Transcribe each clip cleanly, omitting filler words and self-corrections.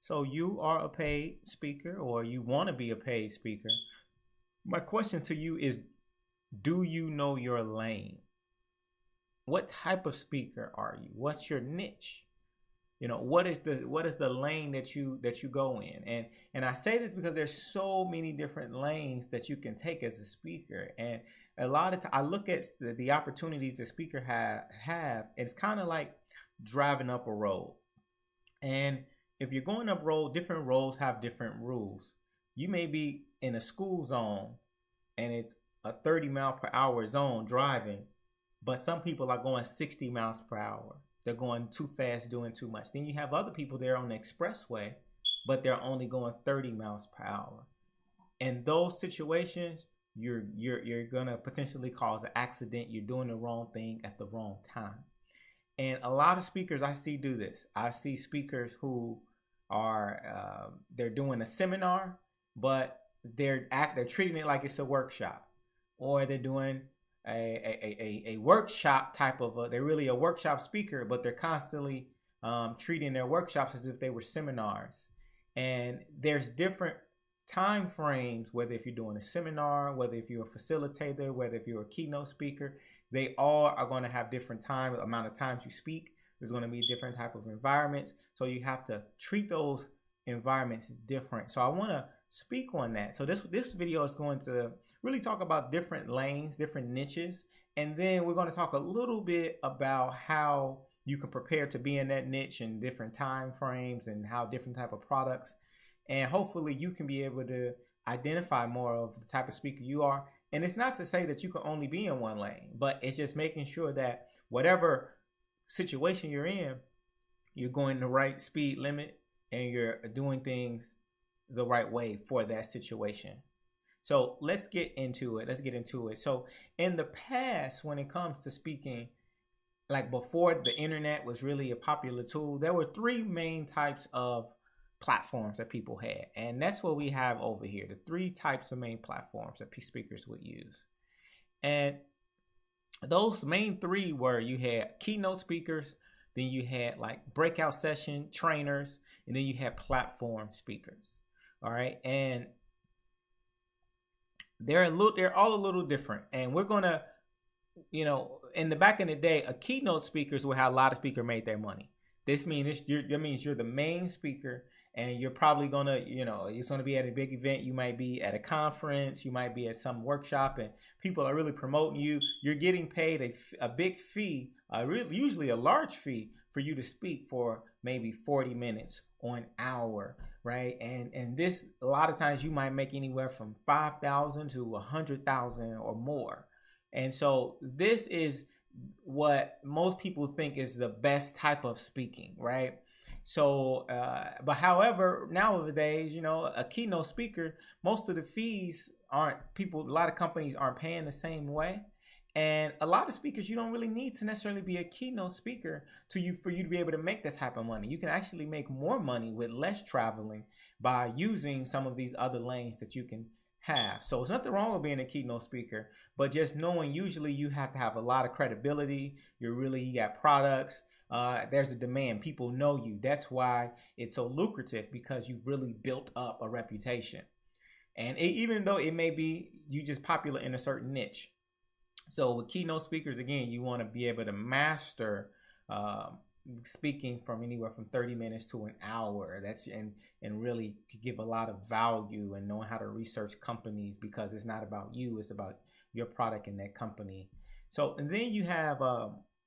So you are a paid speaker or you want to be a paid speaker. My question to you is, do you know your lane? What type of speaker are you? What's your niche? What is the lane that you go in? And I say this because there's so many different lanes that you can take as a speaker. And a lot of I look at the opportunities the speaker have. It's kind of like driving up a road. And if you're going up road, different roads have different rules. You may be in a school zone and it's a 30-mile-per-hour zone driving, but some people are going 60 miles per hour. They're going too fast, doing too much. Then you have other people there on the expressway, but they're only going 30 miles per hour. In those situations, you're gonna potentially cause an accident. You're doing the wrong thing at the wrong time. And a lot of speakers I see do this. I see speakers who are they're doing a seminar, but they're treating it like it's a workshop, or they're doing a workshop type of they're really a workshop speaker, but they're constantly treating their workshops as if they were seminars. And there's different time frames, whether if you're doing a seminar, whether if you're a facilitator, whether if you're a keynote speaker, they all are going to have different amount of times you speak. There's going to be different type of environments, so you have to treat those environments different. So I want to speak on that. So this video is going to really talk about different lanes, different niches, and then we're going to talk a little bit about how you can prepare to be in that niche and different time frames and how different type of products, and hopefully you can be able to identify more of the type of speaker you are. And it's not to say that you can only be in one lane, but it's just making sure that whatever situation you're in, you're going the right speed limit and you're doing things the right way for that situation. So let's get into it. So in the past, when it comes to speaking, like before the internet was really a popular tool, there were three main types of platforms that people had. And that's what we have over here, the three types of main platforms that speakers would use. And those main three were, you had keynote speakers, then you had like breakout session trainers, and then you had platform speakers. All right. And they're all a little different. And we're going to, in the back in the day, a keynote speaker is how a lot of speakers made their money. That means you're the main speaker, and you're probably gonna, it's gonna be at a big event. You might be at a conference, you might be at some workshop, and people are really promoting you. You're getting paid a big fee, usually a large fee, for you to speak for maybe 40 minutes or an hour, right? And this, a lot of times you might make anywhere from 5,000 to 100,000 or more. And so this is what most people think is the best type of speaking, right? So, but however, nowadays, a keynote speaker, most of the fees a lot of companies aren't paying the same way. And a lot of speakers, you don't really need to necessarily be a keynote speaker for you to be able to make that type of money. You can actually make more money with less traveling by using some of these other lanes that you can have. So there's nothing wrong with being a keynote speaker, but just knowing usually you have to have a lot of credibility. You got products. There's a demand. People know you. That's why it's so lucrative, because you've really built up a reputation. And even though it may be you just popular in a certain niche. So with keynote speakers, again, you want to be able to master speaking from anywhere from 30 minutes to an hour. And really give a lot of value, and knowing how to research companies, because it's not about you, it's about your product and that company. So, and then you have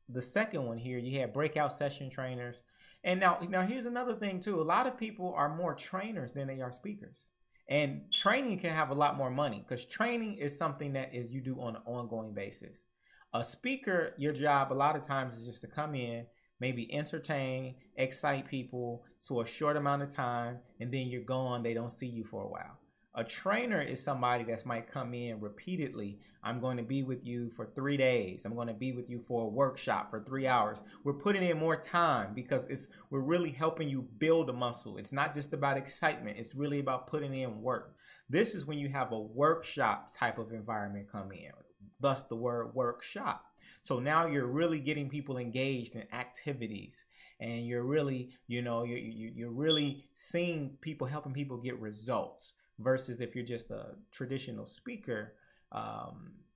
the second one here, you have breakout session trainers. And now here's another thing too. A lot of people are more trainers than they are speakers. And training can have a lot more money, because training is something that you do on an ongoing basis. A speaker, your job a lot of times is just to come in, maybe entertain, excite people to a short amount of time, and then you're gone. They don't see you for a while. A trainer is somebody that might come in repeatedly. I'm going to be with you for 3 days. I'm going to be with you for a workshop for 3 hours. We're putting in more time because we're really helping you build a muscle. It's not just about excitement. It's really about putting in work. This is when you have a workshop type of environment come in, thus the word workshop. So now you're really getting people engaged in activities, and you're really, you're really seeing people, helping people get results, versus if you're just a traditional speaker,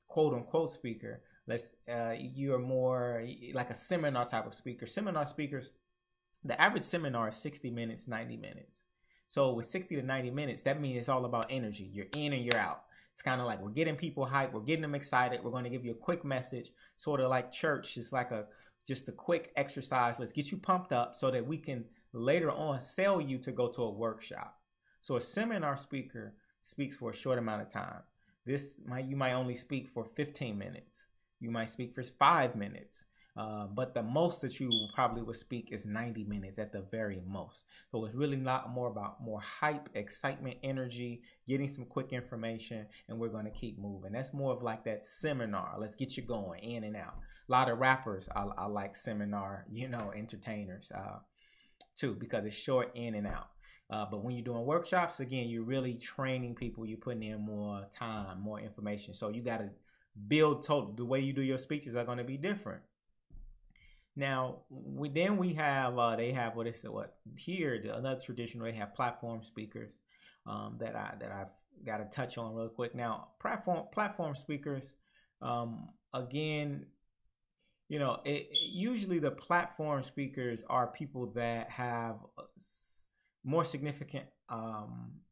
quote unquote speaker. You're more like a seminar type of speaker. Seminar speakers, the average seminar is 60 minutes, 90 minutes. So with 60 to 90 minutes, that means it's all about energy. You're in and you're out. It's kind of like we're getting people hyped. We're getting them excited. We're going to give you a quick message, sort of like church. It's like just a quick exercise. Let's get you pumped up so that we can later on sell you to go to a workshop. So a seminar speaker speaks for a short amount of time. You might only speak for 15 minutes. You might speak for 5 minutes. But the most that you probably would speak is 90 minutes at the very most. So it's really not more about more hype, excitement, energy, getting some quick information, and we're going to keep moving. That's more of like that seminar. Let's get you going in and out. A lot of rappers I like seminar, entertainers too, because it's short in and out. But when you're doing workshops, again, you're really training people. You're putting in more time, more information. So you got to build the way you do your speeches are going to be different. Now, we have another tradition where they have platform speakers that I've got to touch on real quick. Now, platform speakers, again, usually the platform speakers are people that have more significant.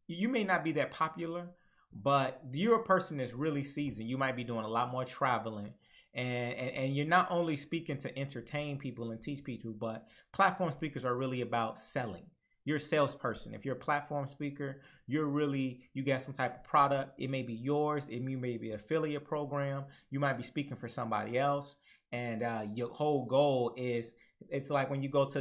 You may not be that popular, but you're a person that's really seasoned. You might be doing a lot more traveling. And you're not only speaking to entertain people and teach people, but platform speakers are really about selling. You're a salesperson. If you're a platform speaker, you got some type of product. It may be yours. It may be an affiliate program. You might be speaking for somebody else. And your whole goal is, it's like when you go to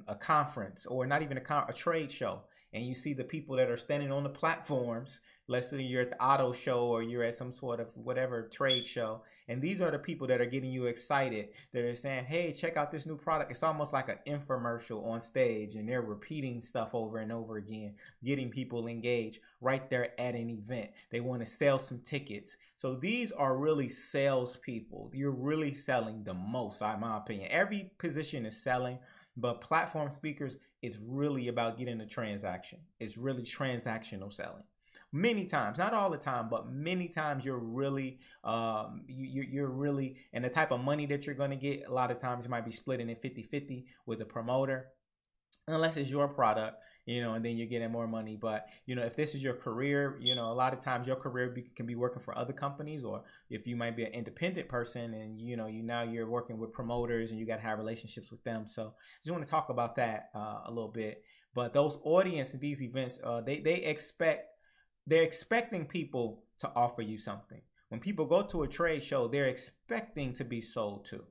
a conference, or not even a trade show, and you see the people that are standing on the platforms. Let's say you're at the auto show, or you're at some sort of whatever trade show, and these are the people that are getting you excited. They're saying, hey, check out this new product. It's almost like an infomercial on stage, and they're repeating stuff over and over again, getting people engaged right there at an event. They want to sell some tickets. So these are really salespeople. You're really selling the most, in my opinion. Every position is selling, but platform speakers, it's really about getting a transaction. It's really transactional selling. Many times, not all the time, but many times you're really, you're really, and the type of money that you're going to get, a lot of times you might be splitting it 50-50 with a promoter, unless it's your product, and then you're getting more money. But, if this is your career, a lot of times your career can be working for other companies, or if you might be an independent person and, now you're working with promoters and you got to have relationships with them. So I just want to talk about that a little bit. But those audience at these events, they're expecting people to offer you something. When people go to a trade show, they're expecting to be sold to.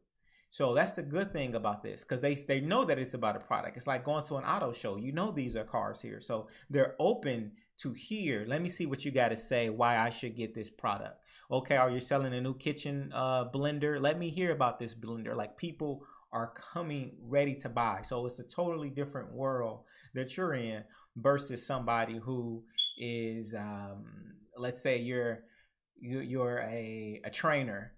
So that's the good thing about this, because they know that it's about a product. It's like going to an auto show. These are cars here. So they're open to hear. Let me see what you got to say, why I should get this product. Okay, are you selling a new kitchen blender? Let me hear about this blender. Like, people are coming ready to buy. So it's a totally different world that you're in versus somebody who is, let's say you're a trainer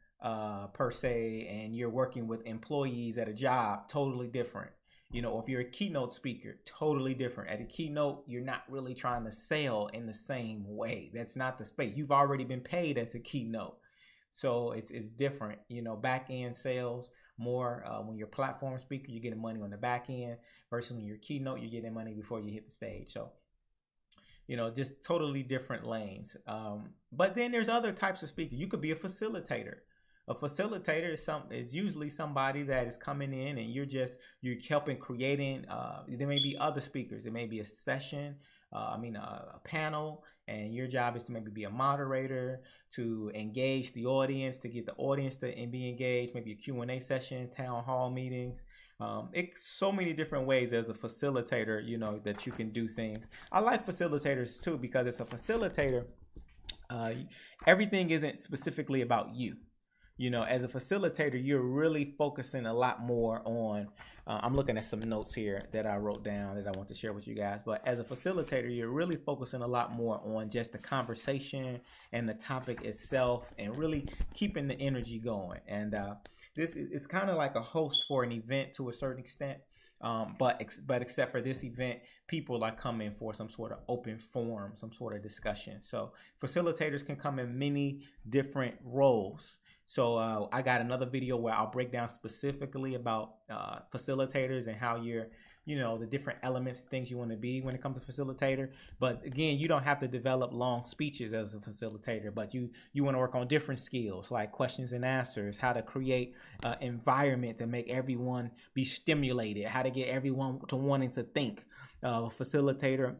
per se, and you're working with employees at a job. Totally different. If you're a keynote speaker, totally different. At a keynote, you're not really trying to sell in the same way. That's not the space. You've already been paid as a keynote. So it's different, back end sales more. When you're a platform speaker, you're getting money on the back end, versus when you're keynote, you're getting money before you hit the stage. So, just totally different lanes. But then there's other types of speakers. You could be a facilitator. A facilitator is usually somebody that is coming in and you're helping creating. There may be other speakers. It may be a session, a panel, and your job is to maybe be a moderator, to engage the audience, to get the audience to be engaged. Maybe a Q&A session, town hall meetings. It's so many different ways as a facilitator, that you can do things. I like facilitators too, because as a facilitator, everything isn't specifically about you. You know, as a facilitator, you're really focusing a lot more on. I'm looking at some notes here that I wrote down that I want to share with you guys. But as a facilitator, you're really focusing a lot more on just the conversation and the topic itself, and really keeping the energy going. And this is kind of like a host for an event to a certain extent. But except for this event, people are coming for some sort of open forum, some sort of discussion. So facilitators can come in many different roles. So I got another video where I'll break down specifically about facilitators and how you're, you know, the different elements, things you want to be when it comes to facilitator. But again, you don't have to develop long speeches as a facilitator, but you want to work on different skills like questions and answers, how to create an environment to make everyone be stimulated, how to get everyone to wanting to think. Facilitator,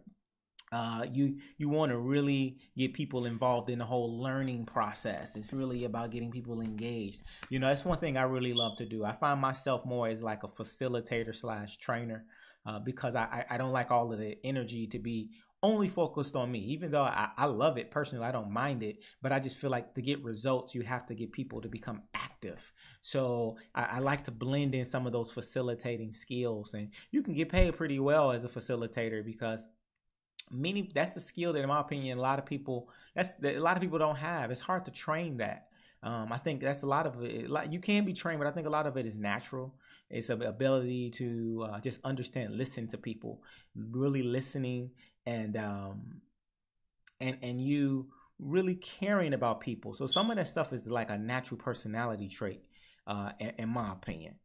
you want to really get people involved in the whole learning process. It's really about getting people engaged. You know, that's one thing I really love to do. I find myself more as like a facilitator slash trainer, because I don't like all of the energy to be only focused on me. Even though I love it personally, I don't mind it, but I just feel like to get results, you have to get people to become active. So I like to blend in some of those facilitating skills, and you can get paid pretty well as a facilitator because that's the skill that, in my opinion, a lot of people don't have. It's hard to train that. I think that's a lot of it. You can be trained, but I think a lot of it is natural. It's the ability to just understand, listen to people, really listening, and you really caring about people. So some of that stuff is like a natural personality trait, in my opinion.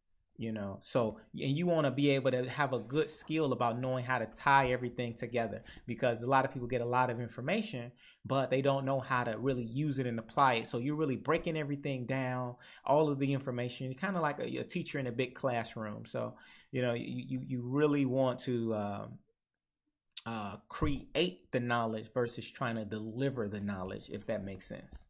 You know, so, and you want to be able to have a good skill about knowing how to tie everything together, because a lot of people get a lot of information, but they don't know how to really use it and apply it. So you're really breaking everything down, all of the information. You're kind of like a teacher in a big classroom. So, you know, you really want to create the knowledge versus trying to deliver the knowledge, if that makes sense.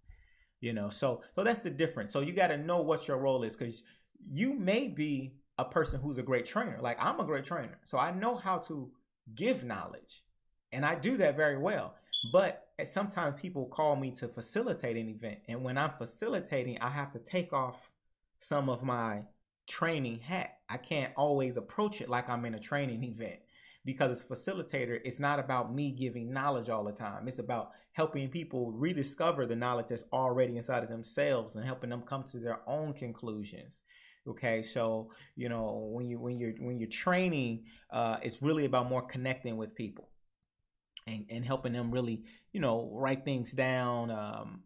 You know, so that's the difference. So you got to know what your role is, because you may be a person who's a great trainer. Like, I'm a great trainer, so I know how to give knowledge, and I do that very well. But sometimes people call me to facilitate an event, and when I'm facilitating, I have to take off some of my training hat. I can't always approach it like I'm in a training event, because as a facilitator, it's not about me giving knowledge all the time. It's about helping people rediscover the knowledge that's already inside of themselves and helping them come to their own conclusions. Okay, so, you know, when you're training, it's really about more connecting with people and helping them really, you know, write things down,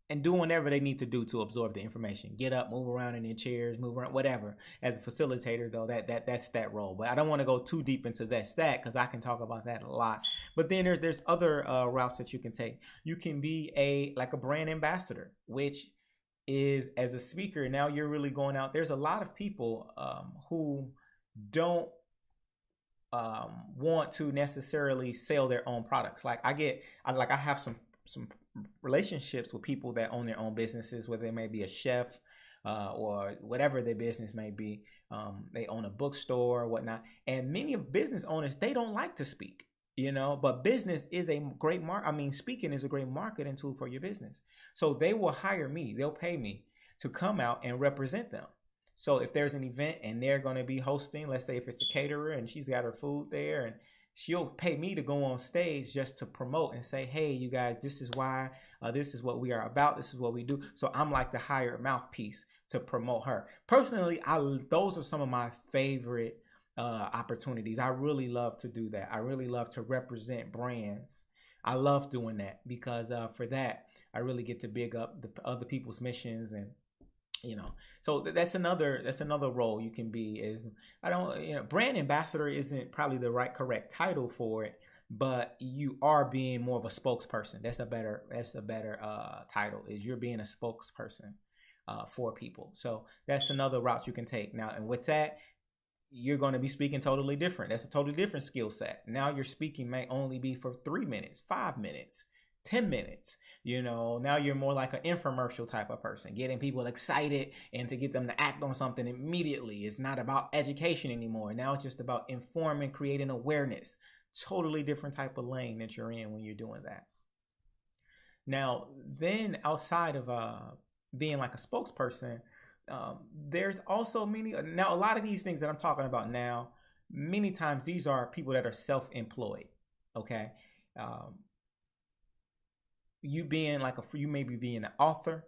and doing whatever they need to do to absorb the information. Get up, move around in their chairs, move around, whatever. As a facilitator, though, that's that role. But I don't want to go too deep into that because I can talk about that a lot. But then there's other routes that you can take. You can be a brand ambassador, which is, as a speaker, now you're really going out. There's a lot of people who don't want to necessarily sell their own products. Like I have some relationships with people that own their own businesses, whether they may be a chef or whatever their business may be. They own a bookstore or whatnot. And many of business owners, they don't like to speak. You know, but business is a great speaking is a great marketing tool for your business. So they will hire me, they'll pay me to come out and represent them. So if there's an event and they're going to be hosting, let's say if it's a caterer and she's got her food there, and she'll pay me to go on stage just to promote and say, hey, you guys, this is why, this is what we are about, this is what we do. So I'm like the hired mouthpiece to promote her. Personally, those are some of my favorite opportunities. I really love to do that. I really love to represent brands. I love doing that because for that, I really get to big up the other people's missions, and you know, so that's another role you can be. Is brand ambassador isn't probably the correct title for it, but you are being more of a spokesperson. That's a better title, is you're being a spokesperson for people. So that's another route you can take now, and with that, you're going to be speaking totally different. That's a totally different skill set. Now your speaking may only be for 3 minutes, 5 minutes, 10 minutes. You know, now you're more like an infomercial type of person, getting people excited and to get them to act on something immediately. It's not about education anymore. Now it's just about informing, creating awareness. Totally different type of lane that you're in when you're doing that. Now, then outside of being like a spokesperson, there's also many now a lot of these things that I'm talking about now, many times these are people that are self-employed. Okay. Um, you being like you maybe being an author,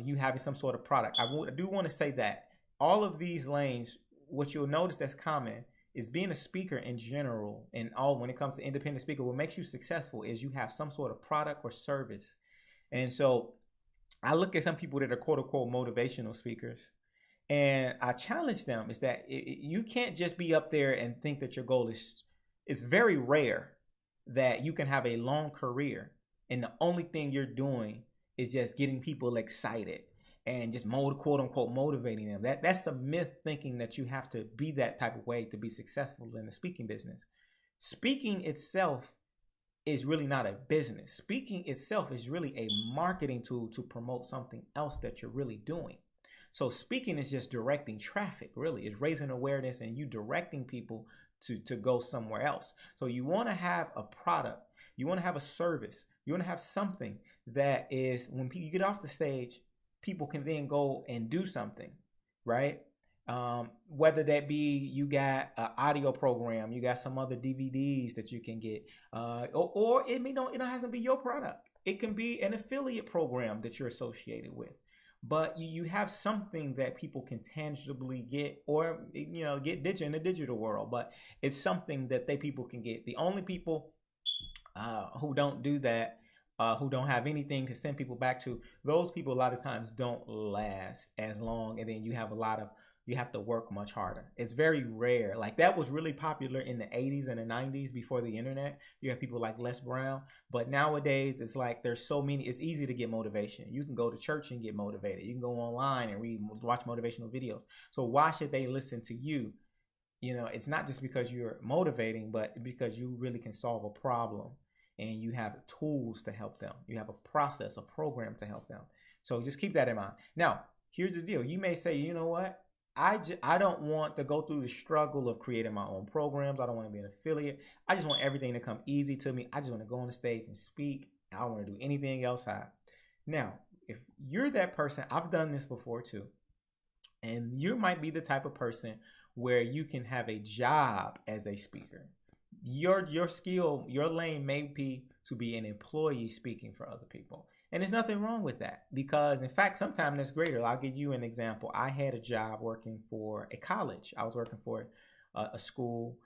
you having some sort of product. I do want to say that all of these lanes, what you'll notice that's common is being a speaker in general, and all when it comes to independent speaker, what makes you successful is you have some sort of product or service. And so I look at some people that are quote unquote motivational speakers, and I challenge them is that you can't just be up there and think that your goal is. It's very rare that you can have a long career and the only thing you're doing is just getting people excited and just quote unquote motivating them. That's a myth, thinking that you have to be that type of way to be successful in the speaking business. Speaking itself is really not a business. Speaking itself is really a marketing tool to promote something else that you're really doing. So speaking is just directing traffic, really. It's raising awareness and you directing people to go somewhere else. So you want to have a product, you want to have a service, you want to have something that is, when you get off the stage, people can then go and do something, right? Whether that be you got an audio program, you got some other DVDs that you can get, or it may not, it hasn't be your product. It can be an affiliate program that you're associated with. But you have something that people can tangibly get, or get in the digital world. But it's something that people can get. The only people who don't do that, who don't have anything to send people back to, those people a lot of times don't last as long, and then you have to work much harder. It's very rare. Like that was really popular in the 80s and the 90s before the internet. You have people like Les Brown, but nowadays it's like there's so many. It's easy to get motivation. You can go to church and get motivated. You can go online and watch motivational videos. So why should they listen to you? It's not just because you're motivating, but because you really can solve a problem and you have tools to help them. You have a process, a program to help them. So just keep that in mind. Now, here's the deal. You may say, you know what? I don't want to go through the struggle of creating my own programs. I don't want to be an affiliate. I just want everything to come easy to me. I just want to go on the stage and speak. I don't want to do anything else. Now, if you're that person, I've done this before too. And you might be the type of person where you can have a job as a speaker. Your skill, your lane may be to be an employee speaking for other people. And there's nothing wrong with that, because in fact, sometimes that's greater. I'll give you an example. I had a job working for a college. I was working for a school,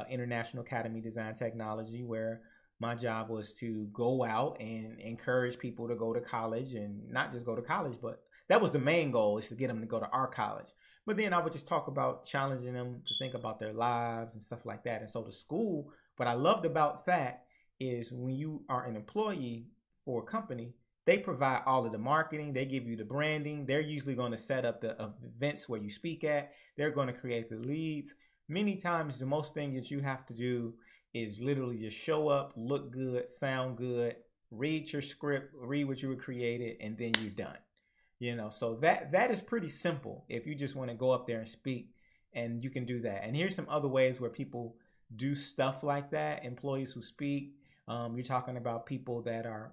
International Academy of Design Technology, where my job was to go out and encourage people to go to college, and not just go to college, but that was the main goal, is to get them to go to our college. But then I would just talk about challenging them to think about their lives and stuff like that. And so the school, what I loved about that is when you are an employee for a company, they provide all of the marketing. They give you the branding. They're usually going to set up the events where you speak at. They're going to create the leads. Many times, the most thing that you have to do is literally just show up, look good, sound good, read your script, read what you were created, and then you're done. So that is pretty simple if you just want to go up there and speak, and you can do that. And here's some other ways where people do stuff like that. Employees who speak. You're talking about people that are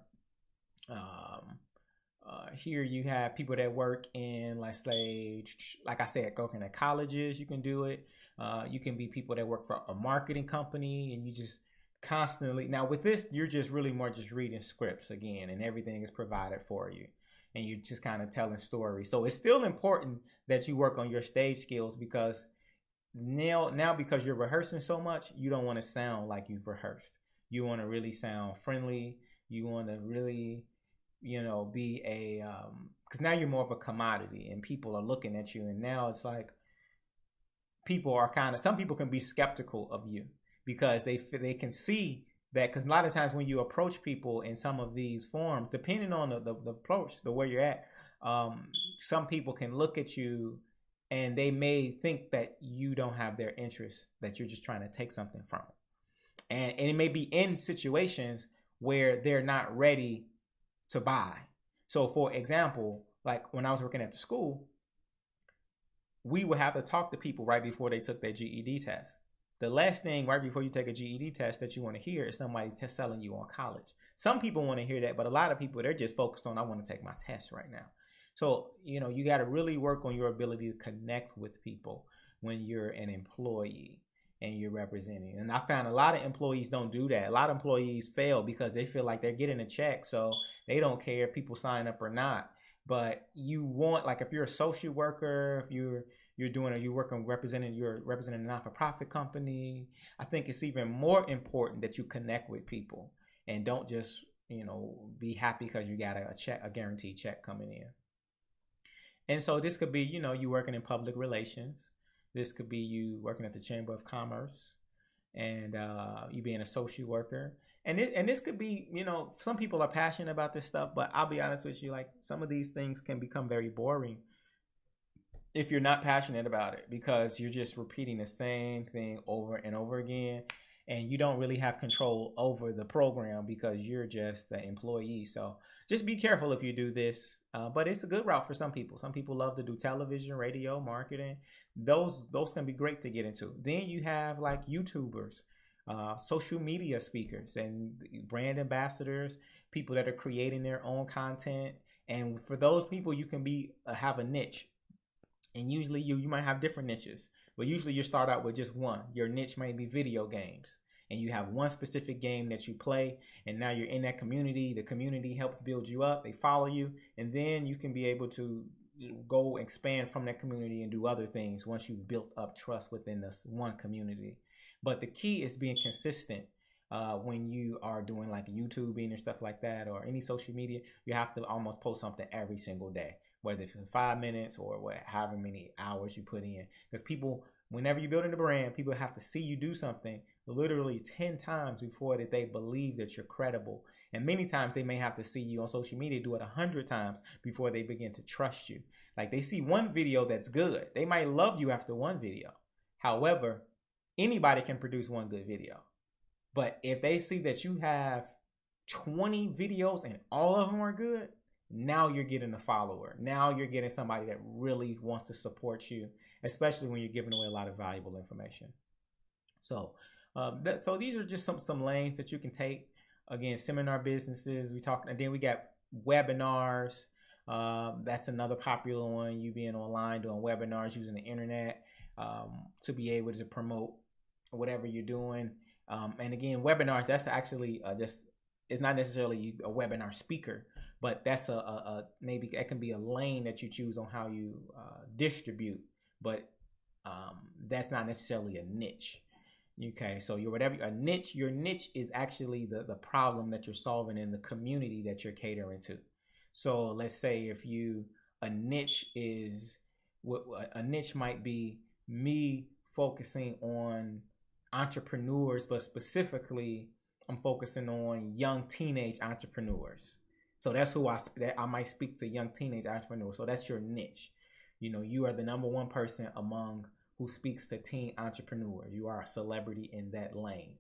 here you have people that work in, let's say, like I said, working at colleges. You can do it. You can be people that work for a marketing company, and you just constantly, now with this, you're just really more just reading scripts again, and everything is provided for you, and you're just kind of telling stories. So it's still important that you work on your stage skills, because now because you're rehearsing so much, you don't want to sound like you've rehearsed. You want to really sound friendly. You want to really be because now you're more of a commodity, and people are looking at you, and now it's like some people can be skeptical of you, because they can see that, because a lot of times when you approach people in some of these forums, depending on the approach, the where you're at, some people can look at you and they may think that you don't have their interest, that you're just trying to take something from them. And it may be in situations where they're not ready to buy. So for example, like when I was working at the school, we would have to talk to people right before they took their GED test. The last thing right before you take a GED test that you want to hear is somebody selling you on college. Some people want to hear that, but a lot of people, they're just focused on, I want to take my test right now. So, you got to really work on your ability to connect with people when you're an employee and you're representing. And I found a lot of employees don't do that. A lot of employees fail because they feel like they're getting a check, so they don't care if people sign up or not. But you want, like, if you're a social worker, if you're representing a not-for-profit company, I think it's even more important that you connect with people and don't just be happy because you got a guaranteed check coming in. And so this could be, you working in public relations. This could be you working at the Chamber of Commerce, and you being a social worker. And this could be, some people are passionate about this stuff, but I'll be honest with you, like, some of these things can become very boring if you're not passionate about it, because you're just repeating the same thing over and over again, and you don't really have control over the program because you're just an employee. So just be careful if you do this. But it's a good route for some people. Some people love to do television, radio, marketing. Those can be great to get into. Then you have like YouTubers, social media speakers, and brand ambassadors, people that are creating their own content. And for those people, you can have a niche. And usually you might have different niches, but usually you start out with just one. Your niche might be video games, and you have one specific game that you play, and now you're in that community. The community helps build you up. They follow you, and then you can be able to go expand from that community and do other things once you've built up trust within this one community. But the key is being consistent. When you are doing like YouTubing or stuff like that, or any social media, you have to almost post something every single day, whether it's 5 minutes or however many hours you put in. Because people, whenever you're building a brand, people have to see you do something literally 10 times before that they believe that you're credible. And many times they may have to see you on social media do it 100 times before they begin to trust you. Like, they see one video that's good. They might love you after one video. However, anybody can produce one good video. But if they see that you have 20 videos and all of them are good, now you're getting a follower. Now you're getting somebody that really wants to support you, especially when you're giving away a lot of valuable information. So, so these are just some lanes that you can take. Again, seminar businesses. And then we got webinars. That's another popular one. You being online, doing webinars, using the internet to be able to promote whatever you're doing. And again, webinars, that's actually it's not necessarily a webinar speaker, but that's maybe that can be a lane that you choose on how you distribute, but that's not necessarily a niche. Okay, so your niche is actually the problem that you're solving in the community that you're catering to. So let's say a niche might be me focusing on entrepreneurs, but specifically I'm focusing on young teenage entrepreneurs. So that's who I might speak to, young teenage entrepreneurs. So that's your niche. You are the number one person among who speaks to teen entrepreneurs. You are a celebrity in that lane,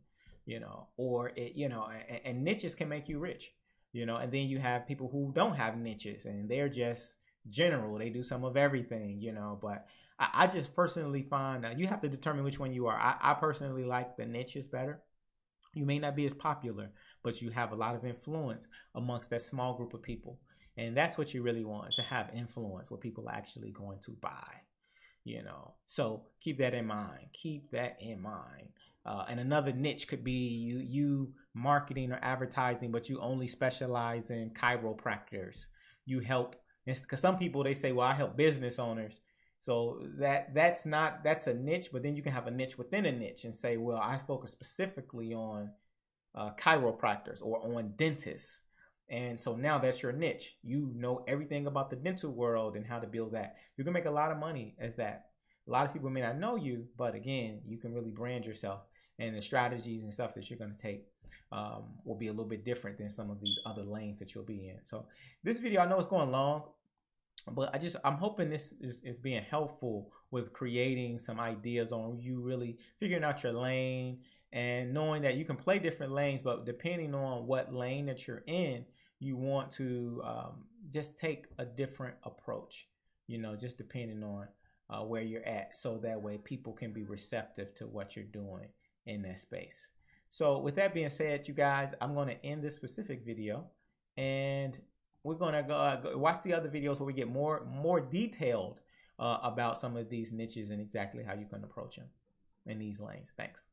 and niches can make you rich, and then you have people who don't have niches and they're just general. They do some of everything, but I just personally find that you have to determine which one you are. I personally like the niches better. You may not be as popular, but you have a lot of influence amongst that small group of people. And that's what you really want, to have influence, what people are actually going to buy. So keep that in mind. And another niche could be you marketing or advertising, but you only specialize in chiropractors. You help, because some people, they say, well, I help business owners. So that's a niche, but then you can have a niche within a niche and say, well, I focus specifically on chiropractors or on dentists. And so now that's your niche. You know everything about the dental world and how to build that. You can make a lot of money at that. A lot of people may not know you, but again, you can really brand yourself, and the strategies and stuff that you're going to take will be a little bit different than some of these other lanes that you'll be in. So this video, I know it's going long, but I'm hoping this is being helpful with creating some ideas on you really figuring out your lane and knowing that you can play different lanes, but depending on what lane that you're in, you want to just take a different approach, just depending on where you're at, so that way people can be receptive to what you're doing in that space. So with that being said, you guys, I'm going to end this specific video, and we're gonna go watch the other videos where we get more detailed about some of these niches and exactly how you can approach them in these lanes. Thanks.